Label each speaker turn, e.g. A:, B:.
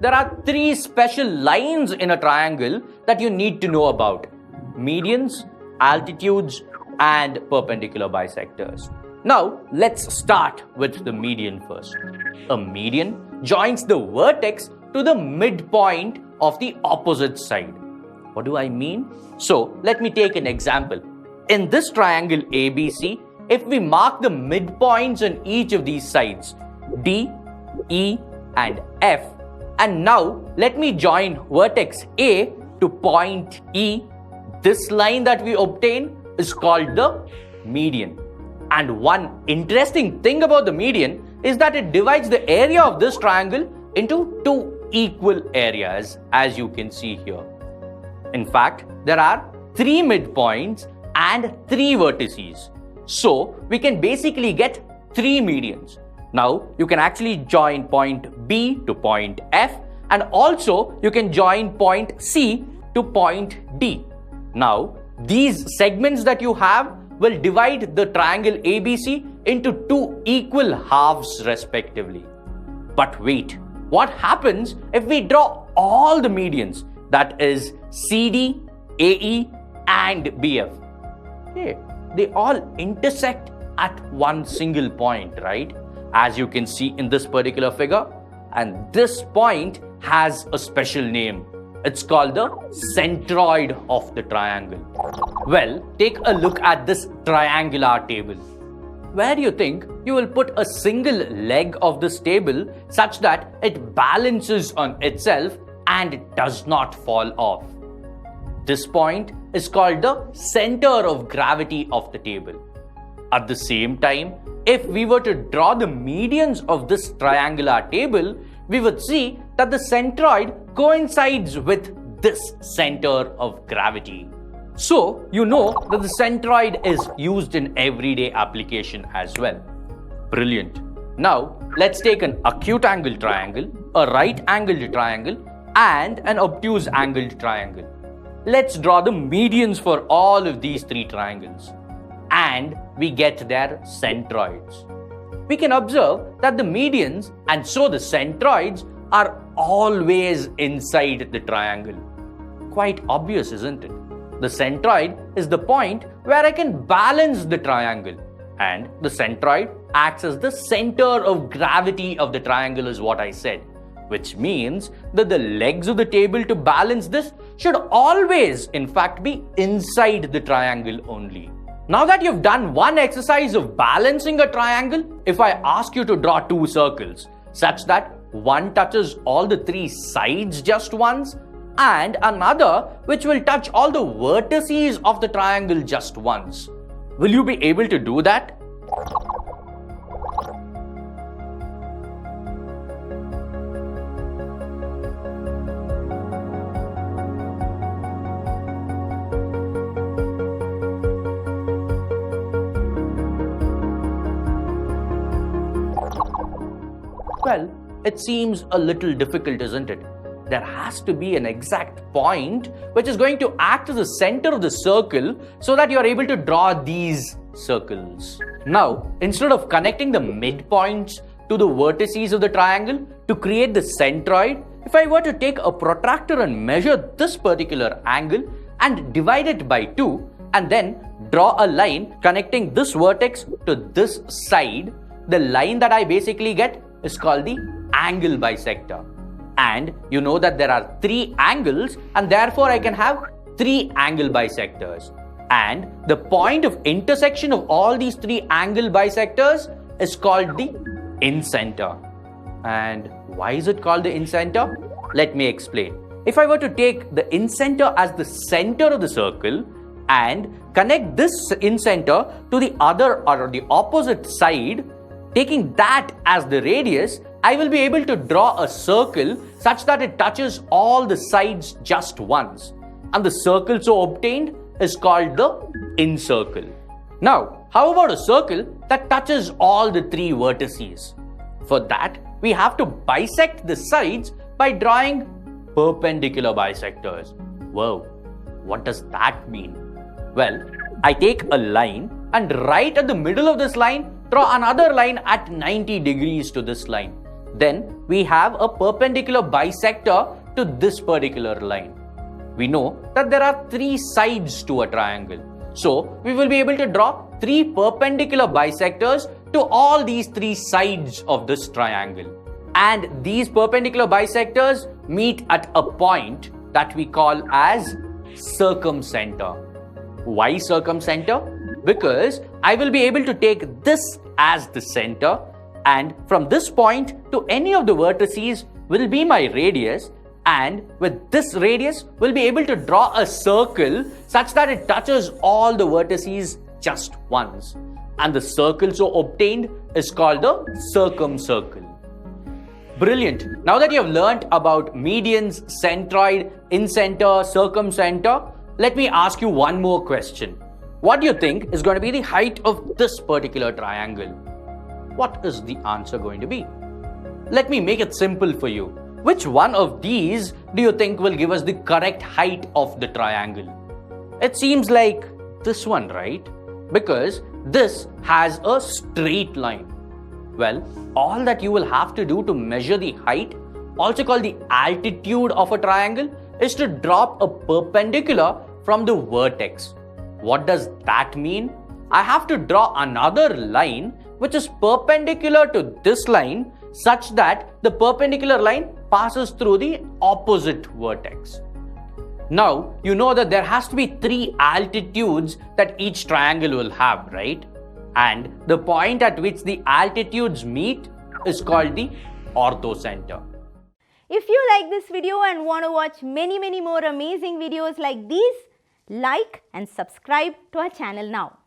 A: there are three special lines in a triangle that you need to know about: medians, altitudes, and perpendicular bisectors. Now, let's start with the median first. A median joins the vertex to the midpoint of the opposite side. What do I mean? So, let me take an example. In this triangle ABC, if we mark the midpoints on each of these sides, D, E, and F, and now let me join vertex A to point E, this line that we obtain is called the median. And one interesting thing about the median is that it divides the area of this triangle into two equal areas, as you can see here. In fact, there are three midpoints and three vertices. So, we can basically get three medians. Now, you can actually join point B to point F, and also you can join point C to point D. Now, these segments that you have will divide the triangle ABC into two equal halves respectively. But wait, what happens if we draw all the medians, that is CD, AE, and BF? Hey, they all intersect at one single point, right? As you can see in this particular figure. And this point has a special name. It's called the centroid of the triangle. Well, take a look at this triangular table. Where do you think you will put a single leg of this table such that it balances on itself and it does not fall off? This point is called the center of gravity of the table. At the same time, if we were to draw the medians of this triangular table, we would see that the centroid coincides with this center of gravity. So, you know that the centroid is used in everyday application as well. Brilliant. Now, let's take an acute angle triangle, a right angled triangle, and an obtuse angled triangle. Let's draw the medians for all of these three triangles. And we get their centroids. We can observe that the medians and so the centroids are always inside the triangle. Quite obvious, isn't it? The centroid is the point where I can balance the triangle, and the centroid acts as the center of gravity of the triangle is what I said, which means that the legs of the table to balance this should always in fact be inside the triangle only. Now that you've done one exercise of balancing a triangle, if I ask you to draw two circles such that one touches all the three sides just once and another which will touch all the vertices of the triangle just once, will you be able to do that? Well, it seems a little difficult, isn't it? There has to be an exact point which is going to act as the center of the circle so that you are able to draw these circles. Now, instead of connecting the midpoints to the vertices of the triangle to create the centroid, if I were to take a protractor and measure this particular angle and divide it by 2 and then draw a line connecting this vertex to this side, the line that I basically get is called the angle bisector. And you know that there are three angles and therefore I can have three angle bisectors. And the point of intersection of all these three angle bisectors is called the incenter. And why is it called the incenter? Let me explain. If I were to take the incenter as the center of the circle and connect this incenter to the other or the opposite side, taking that as the radius, I will be able to draw a circle such that it touches all the sides just once. And the circle so obtained is called the incircle. Now, how about a circle that touches all the three vertices? For that, we have to bisect the sides by drawing perpendicular bisectors. Whoa, what does that mean? Well, I take a line and right at the middle of this line, draw another line at 90 degrees to this line. then we have a perpendicular bisector to this particular line. We know that there are three sides to a triangle. So we will be able to draw three perpendicular bisectors to all these three sides of this triangle. And these perpendicular bisectors meet at a point that we call as circumcenter. Why circumcenter? Because I will be able to take this as the center, and from this point to any of the vertices will be my radius, and with this radius we'll be able to draw a circle such that it touches all the vertices just once, and the circle so obtained is called the circumcircle. Brilliant. Now that you have learnt about medians, centroid, incenter, circumcenter, let me ask you one more question. What do you think is going to be the height of this particular triangle? What is the answer going to be? Let me make it simple for you. Which one of these do you think will give us the correct height of the triangle? It seems like this one, right? Because this has a straight line. Well, all that you will have to do to measure the height, also called the altitude of a triangle, is to drop a perpendicular from the vertex. What does that mean? I have to draw another line which is perpendicular to this line such that the perpendicular line passes through the opposite vertex. Now, you know that there has to be three altitudes that each triangle will have, right? And the point at which the altitudes meet is called the orthocenter.
B: If you like this video and want to watch many more amazing videos like these, like and subscribe to our channel now.